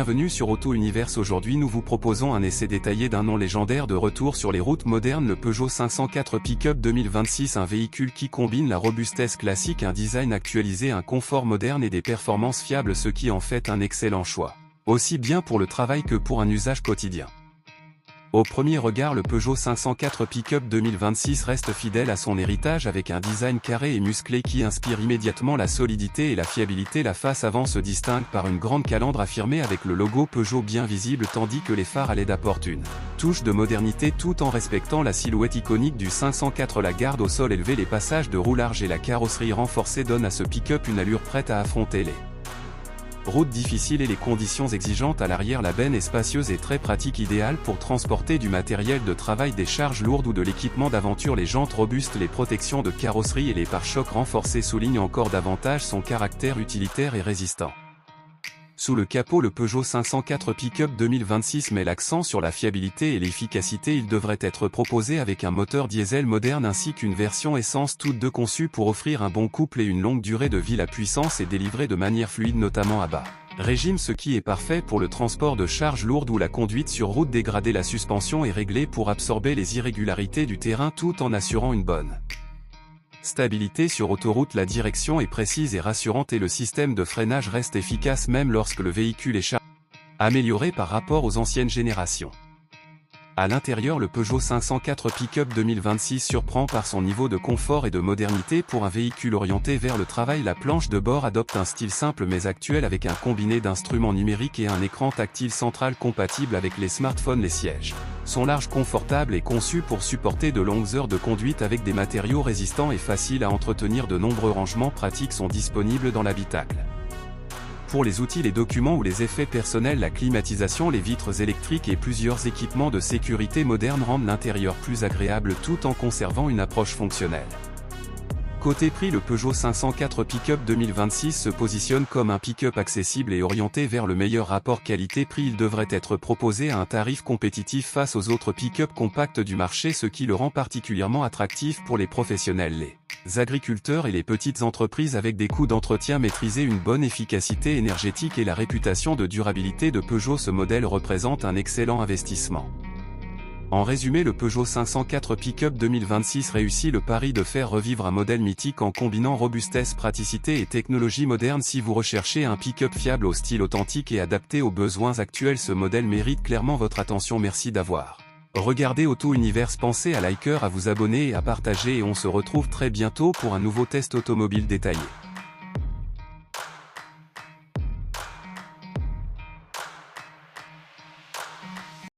Bienvenue sur Auto Universe. Aujourd'hui nous vous proposons un essai détaillé d'un nom légendaire de retour sur les routes modernes, le Peugeot 504 Pick-up 2026, un véhicule qui combine la robustesse classique, un design actualisé, un confort moderne et des performances fiables, ce qui en fait un excellent choix, aussi bien pour le travail que pour un usage quotidien. Au premier regard, le Peugeot 504 Pick-up 2026 reste fidèle à son héritage avec un design carré et musclé qui inspire immédiatement la solidité et la fiabilité. La face avant se distingue par une grande calandre affirmée avec le logo Peugeot bien visible, tandis que les phares à LED apportent une touche de modernité tout en respectant la silhouette iconique du 504. La garde au sol élevée, les passages de roue large et la carrosserie renforcée donnent à ce pick-up une allure prête à affronter les routes difficiles et les conditions exigeantes. À l'arrière, la benne est spacieuse et très pratique, idéale pour transporter du matériel de travail, des charges lourdes ou de l'équipement d'aventure. Les jantes robustes, les protections de carrosserie et les pare-chocs renforcés soulignent encore davantage son caractère utilitaire et résistant. Sous le capot, le Peugeot 504 Pick-up 2026 met l'accent sur la fiabilité et l'efficacité. Il devrait être proposé avec un moteur diesel moderne ainsi qu'une version essence, toutes deux conçues pour offrir un bon couple et une longue durée de vie. La puissance est délivrée de manière fluide, notamment à bas régime, ce qui est parfait pour le transport de charges lourdes ou la conduite sur route dégradée. La suspension est réglée pour absorber les irrégularités du terrain tout en assurant une bonne stabilité sur autoroute. La direction est précise et rassurante et le système de freinage reste efficace même lorsque le véhicule est chargé, amélioré par rapport aux anciennes générations. À l'intérieur, le Peugeot 504 Pick-up 2026 surprend par son niveau de confort et de modernité. Pour un véhicule orienté vers le travail, la planche de bord adopte un style simple mais actuel avec un combiné d'instruments numériques et un écran tactile central compatible avec les smartphones. Les sièges sont larges, confortables et conçus pour supporter de longues heures de conduite avec des matériaux résistants et faciles à entretenir. De nombreux rangements pratiques sont disponibles dans l'habitacle. Pour les outils, les documents ou les effets personnels, la climatisation, les vitres électriques et plusieurs équipements de sécurité modernes rendent l'intérieur plus agréable tout en conservant une approche fonctionnelle. Côté prix, le Peugeot 504 Pick-up 2026 se positionne comme un pick-up accessible et orienté vers le meilleur rapport qualité-prix. Il devrait être proposé à un tarif compétitif face aux autres pick-up compacts du marché, ce qui le rend particulièrement attractif pour les professionnels, les agriculteurs et les petites entreprises. Avec des coûts d'entretien maîtrisés, une bonne efficacité énergétique et la réputation de durabilité de Peugeot, ce modèle représente un excellent investissement. En résumé, le Peugeot 504 Pick-up 2026 réussit le pari de faire revivre un modèle mythique en combinant robustesse, praticité et technologie moderne. Si vous recherchez un pick-up fiable au style authentique et adapté aux besoins actuels, ce modèle mérite clairement votre attention. Merci d'avoir regardé Auto Universe. Pensez à liker, à vous abonner et à partager, et on se retrouve très bientôt pour un nouveau test automobile détaillé.